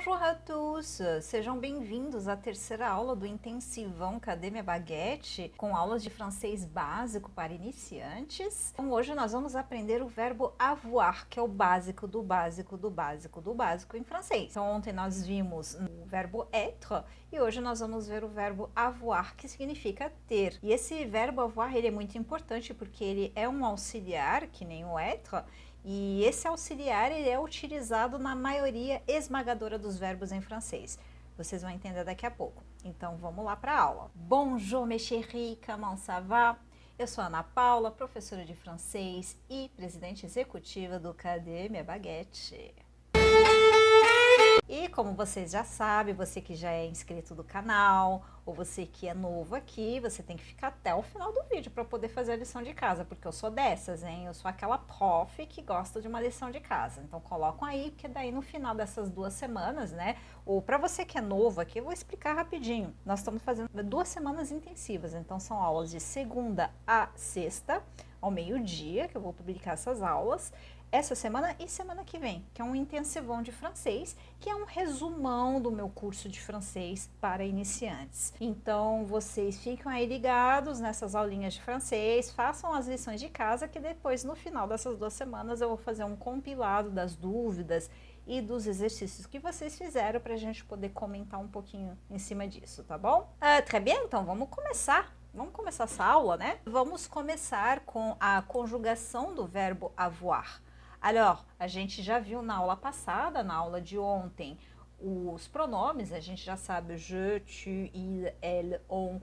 Bonjour à tous! Sejam bem-vindos à terceira aula do Intensivão Cadê Minha Baguete? Com aulas de francês básico para iniciantes. Então, hoje nós vamos aprender o verbo avoir, que é o básico do básico do básico do básico em francês. Então, ontem nós vimos o verbo être e hoje nós vamos ver o verbo avoir, que significa ter. E esse verbo avoir, ele é muito importante porque ele é um auxiliar, que nem o être, e esse auxiliar ele é utilizado na maioria esmagadora dos verbos em francês. Vocês vão entender daqui a pouco. Então vamos lá para a aula. Bonjour mes chéris, comment ça va? Eu sou a Ana Paula, professora de francês e presidente executiva do Cadê Minha Baguete? E como vocês já sabem, você que já é inscrito do canal, ou você que é novo aqui, você tem que ficar até o final do vídeo para poder fazer a lição de casa, porque eu sou dessas, hein? Eu sou aquela prof que gosta de uma lição de casa. Então colocam aí, porque daí no final dessas 2 semanas, né? Ou para você que é novo aqui, eu vou explicar rapidinho. Nós estamos fazendo 2 semanas intensivas, então são aulas de segunda a sexta, ao meio-dia, que eu vou publicar essas aulas. Essa semana e semana que vem, que é um intensivão de francês, que é um resumão do meu curso de francês para iniciantes. Então, vocês ficam aí ligados nessas aulinhas de francês, façam as lições de casa, que depois, no final dessas 2 semanas, eu vou fazer um compilado das dúvidas e dos exercícios que vocês fizeram para a gente poder comentar um pouquinho em cima disso, tá bom? Très bien, então vamos começar. Vamos começar essa aula, né? Vamos começar com a conjugação do verbo avoir. Alors, a gente já viu na aula passada, na aula de ontem, os pronomes, a gente já sabe je, tu, il, elle, on,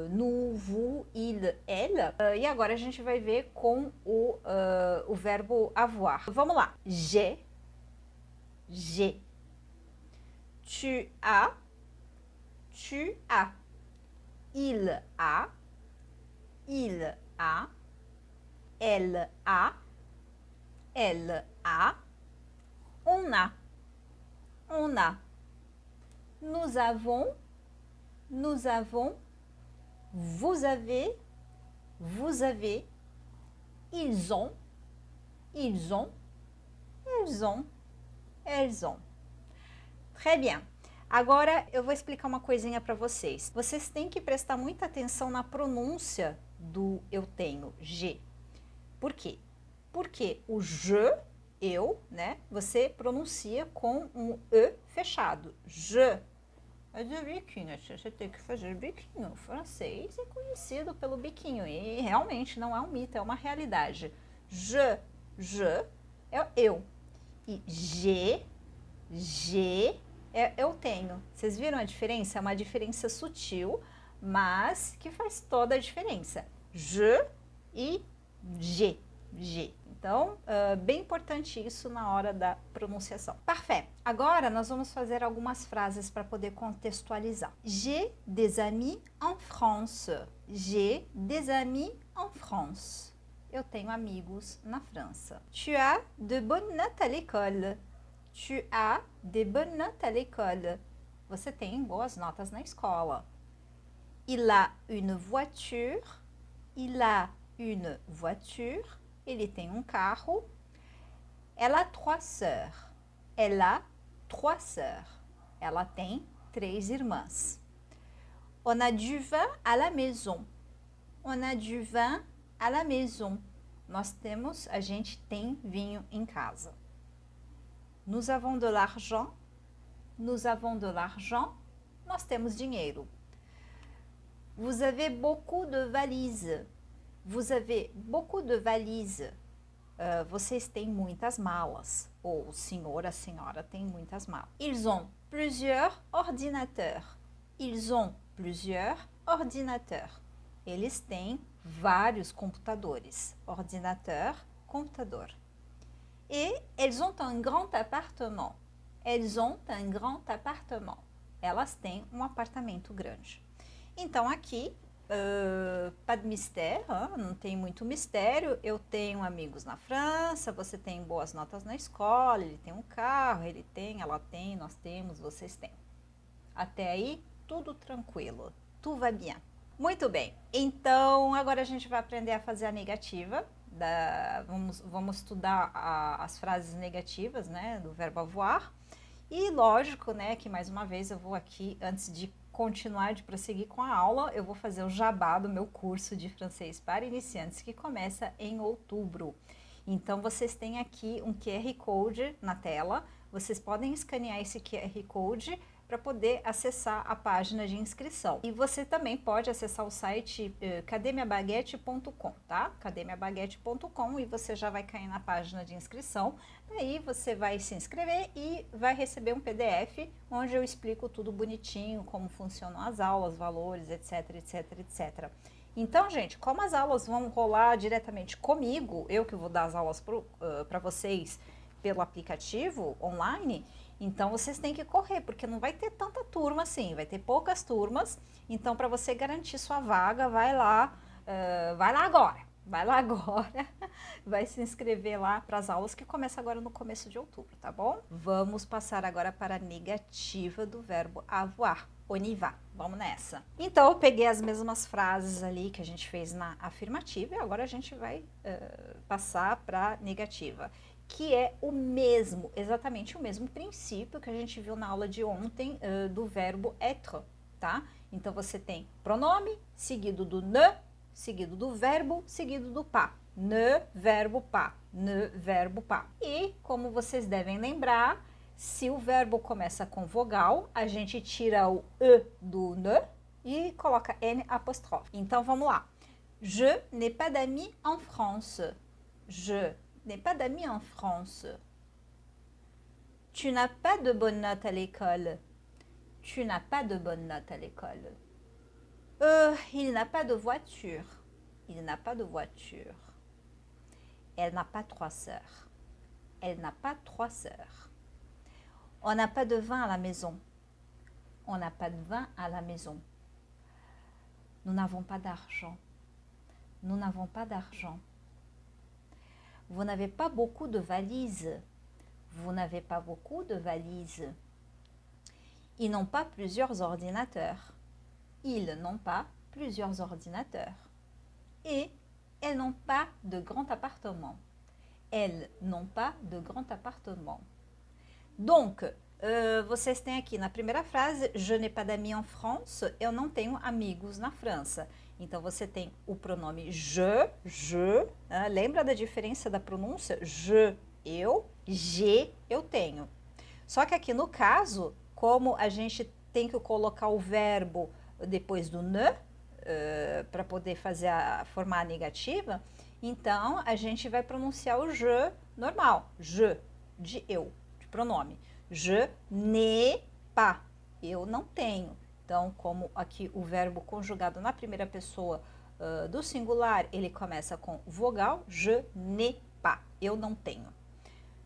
nous, vous, il, elle. E agora a gente vai ver com o verbo avoir. Vamos lá. J'ai, tu as, il a, elle a, on a, nous avons, vous avez, ils ont, elles ont. Très bien. Agora eu vou explicar uma coisinha para vocês. Vocês têm que prestar muita atenção na pronúncia do eu tenho, j'ai. Por quê? Porque o je, eu, né, você pronuncia com um E fechado. Je. É de biquinho, você tem que fazer biquinho. O francês é conhecido pelo biquinho e realmente não é um mito, é uma realidade. Je é eu. E j'ai é eu tenho. Vocês viram a diferença? É uma diferença sutil, mas que faz toda a diferença. Je e j'ai. Então, bem importante isso na hora da pronunciação. Parfait. Agora, nós vamos fazer algumas frases para poder contextualizar. J'ai des amis en France. J'ai des amis en France. Eu tenho amigos na França. Tu as de bonnes notes à l'école. Tu as de bonnes notes à l'école. Você tem boas notas na escola. Il a une voiture. Il a une voiture. Ele tem um carro. Elle a 3 sœurs. Elle a 3 sœurs. Ela tem 3 irmãs. On a du vin à la maison. On a du vin à la maison. A gente tem vinho em casa. Nous avons de l'argent. Nous avons de l'argent. Nós temos dinheiro. Vous avez beaucoup de valises. Vous avez beaucoup de valises. Vocês têm muitas malas. Ou o senhor, a senhora tem muitas malas. Ils ont plusieurs ordinateurs. Ils ont plusieurs ordinateurs. Eles têm vários computadores. Ordinateur, computador. Et elles ont un grand appartement. Elles ont un grand appartement. Elas têm um apartamento grande. Então aqui, pas de mystère, não tem muito mistério. Eu tenho amigos na França, você tem boas notas na escola, ele tem um carro, ele tem, ela tem, nós temos, vocês têm. Até aí, tudo tranquilo. Tout va bien. Muito bem. Então, agora a gente vai aprender a fazer a negativa. Vamos estudar as frases negativas, né, do verbo avoir. E lógico, né, que mais uma vez eu vou aqui, antes de continuar, de prosseguir com a aula, eu vou fazer o jabá do meu curso de francês para iniciantes que começa em outubro. Então, vocês têm aqui um QR Code na tela, vocês podem escanear esse QR Code para poder acessar a página de inscrição. E você também pode acessar o site cademiabaguete.com, tá? cademiabaguete.com e você já vai cair na página de inscrição. Aí você vai se inscrever e vai receber um PDF onde eu explico tudo bonitinho, como funcionam as aulas, valores, etc, etc, etc. Então, gente, como as aulas vão rolar diretamente comigo, eu que vou dar as aulas para vocês pelo aplicativo online, então vocês têm que correr, porque não vai ter tanta turma assim, vai ter poucas turmas. Então, para você garantir sua vaga, vai lá agora, vai se inscrever lá para as aulas que começam agora no começo de outubro, tá bom? Vamos passar agora para a negativa do verbo avoir. On y va. Vamos nessa. Então, eu peguei as mesmas frases ali que a gente fez na afirmativa e agora a gente vai passar para a negativa, que é o mesmo, exatamente o mesmo princípio que a gente viu na aula de ontem do verbo être, tá? Então, você tem pronome, seguido do ne, seguido do verbo, seguido do pas. Ne, verbo, pas. Ne, verbo, pas. E, como vocês devem lembrar, se o verbo começa com vogal, a gente tira o E do ne e coloca N apóstrofe. Então, vamos lá. Je n'ai pas d'amis en France. Je n'ai pas d'amis en France. Tu n'as pas de bonnes notes à l'école. Tu n'as pas de bonnes notes à l'école. Il n'a pas de voiture. Il n'a pas de voiture. Elle n'a pas 3 sœurs. Elle n'a pas 3 sœurs. On n'a pas de vin à la maison. On n'a pas de vin à la maison. Nous n'avons pas d'argent. Nous n'avons pas d'argent. Vous n'avez pas beaucoup de valises. Vous n'avez pas beaucoup de valises. Ils n'ont pas plusieurs ordinateurs. Ils n'ont pas plusieurs ordinateurs. Et elles n'ont pas de grand appartement. Elles n'ont pas de grand appartement. Donc, vocês têm aqui na primeira frase, je n'ai pas d'amis en France, eu não tenho amigos na França. Então, você tem o pronome je, lembra da diferença da pronúncia? Je, eu, j'ai, eu tenho. Só que aqui no caso, como a gente tem que colocar o verbo depois do ne, para poder formar a negativa, então a gente vai pronunciar o je normal, je, de eu, de pronome. Je n'ai pas, eu não tenho. Então, como aqui o verbo conjugado na primeira pessoa do singular, ele começa com vogal, je n'ai pas, eu não tenho.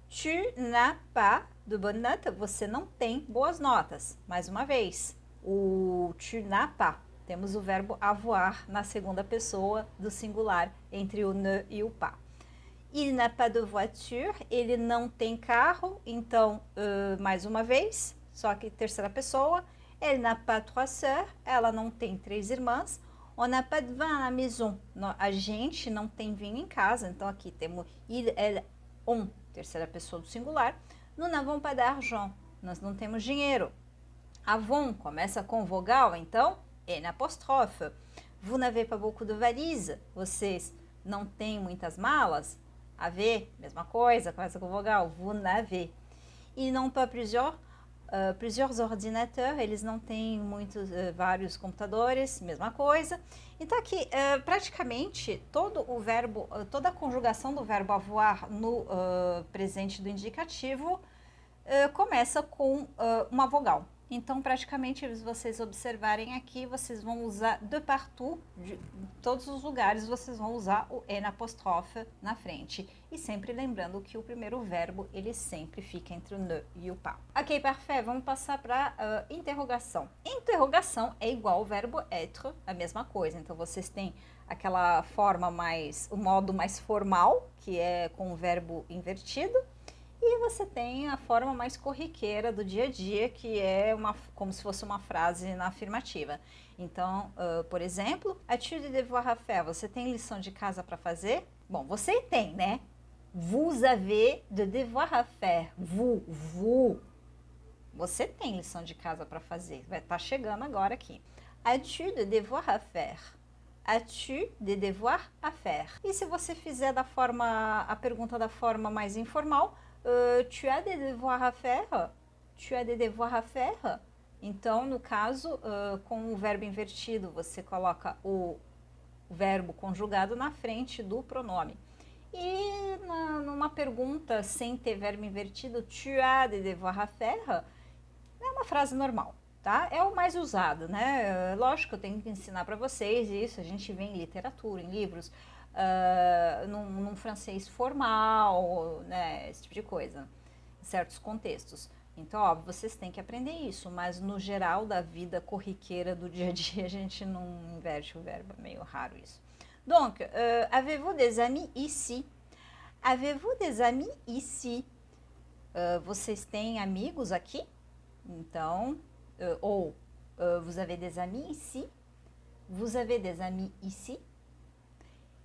Tu n'as pas de bonnes notes, você não tem boas notas. Mais uma vez, o tu n'as pas, temos o verbo avoir na segunda pessoa do singular, entre o ne e o pas. Il n'a pas de voiture, ele não tem carro, então, mais uma vez, só que terceira pessoa. Elle n'a pas 3 sœurs, ela não tem 3 irmãs. On n'a pas de vin à la maison, a gente não tem vinho em casa, então aqui temos il, elle, on, terceira pessoa do singular. Nous n'avons pas d'argent, nós não temos dinheiro. Avons começa com vogal, então, N apóstrofe. Vous n'avez pas beaucoup de valises, vocês não têm muitas malas. Avez, mesma coisa, começa com vogal, vous n'avez. Ils n'ont pas plusieurs ordinateurs, eles não têm vários computadores, mesma coisa. Então aqui, praticamente, toda a conjugação do verbo avoir no presente do indicativo começa com uma vogal. Então, praticamente, se vocês observarem aqui, vocês vão usar de partout, de todos os lugares, vocês vão usar o N apóstrofe na frente. E sempre lembrando que o primeiro verbo, ele sempre fica entre o ne e o pas. Ok, parfait, vamos passar para interrogação. Interrogação é igual ao verbo être, a mesma coisa. Então, vocês têm aquela forma o modo mais formal, que é com o verbo invertido. E você tem a forma mais corriqueira do dia a dia, que é como se fosse uma frase na afirmativa. Então, por exemplo, as-tu des devoirs à faire? Você tem lição de casa para fazer? Bom, você tem, né? Vous avez de devoirs à faire. Vous. Você tem lição de casa para fazer, vai estar chegando agora aqui. As-tu des devoirs à faire? As-tu des devoirs à faire? E se você fizer a pergunta da forma mais informal, tu as des devoirs à faire? Tu as des devoirs à faire? Então, no caso, com o verbo invertido, você coloca o verbo conjugado na frente do pronome. E numa pergunta sem ter verbo invertido, tu as des devoirs à faire, é uma frase normal, tá? É o mais usado, né? Lógico que eu tenho que ensinar para vocês isso, a gente vê em literatura, em livros, num francês formal, né? Esse tipo de coisa, em certos contextos. Então, óbvio, vocês têm que aprender isso, mas no geral da vida corriqueira do dia a dia, a gente não inverte o verbo, é meio raro isso. Donc, avez-vous des amis ici? Avez-vous des amis ici? Vocês têm amigos aqui? Então, vous avez des amis ici? Vous avez des amis ici?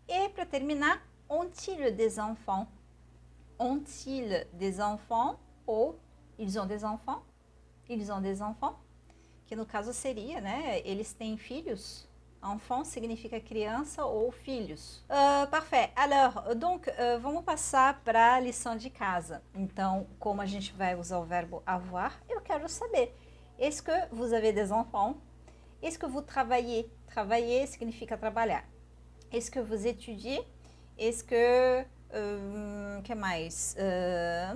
E para terminar, ont-ils des enfants? Ont-ils des enfants? Ou ils ont des enfants? Ils ont des enfants? Que no caso seria, né? Eles têm filhos? Enfant significa criança ou filhos. Parfait. Alors, donc, vamos passar para a lição de casa. Então, como a gente vai usar o verbo avoir, eu quero saber. Est-ce que vous avez des enfants? Est-ce que vous travaillez? Travailler significa trabalhar. Est-ce que vous étudiez? Est-ce que... que mais?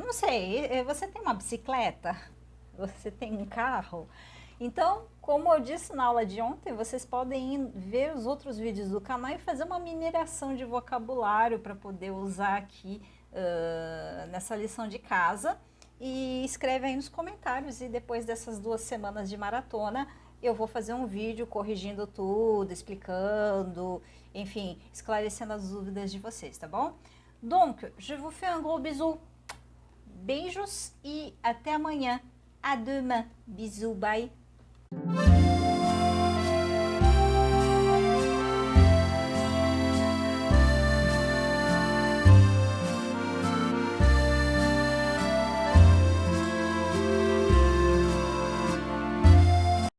Não sei. Você tem uma bicicleta? Você tem um carro? Então, como eu disse na aula de ontem, vocês podem ver os outros vídeos do canal e fazer uma mineração de vocabulário para poder usar aqui nessa lição de casa. E escreve aí nos comentários, e depois dessas 2 semanas de maratona, eu vou fazer um vídeo corrigindo tudo, explicando, enfim, esclarecendo as dúvidas de vocês, tá bom? Donc, je vous fais un gros bisou. Beijos e até amanhã. À demain. Bisous, bye.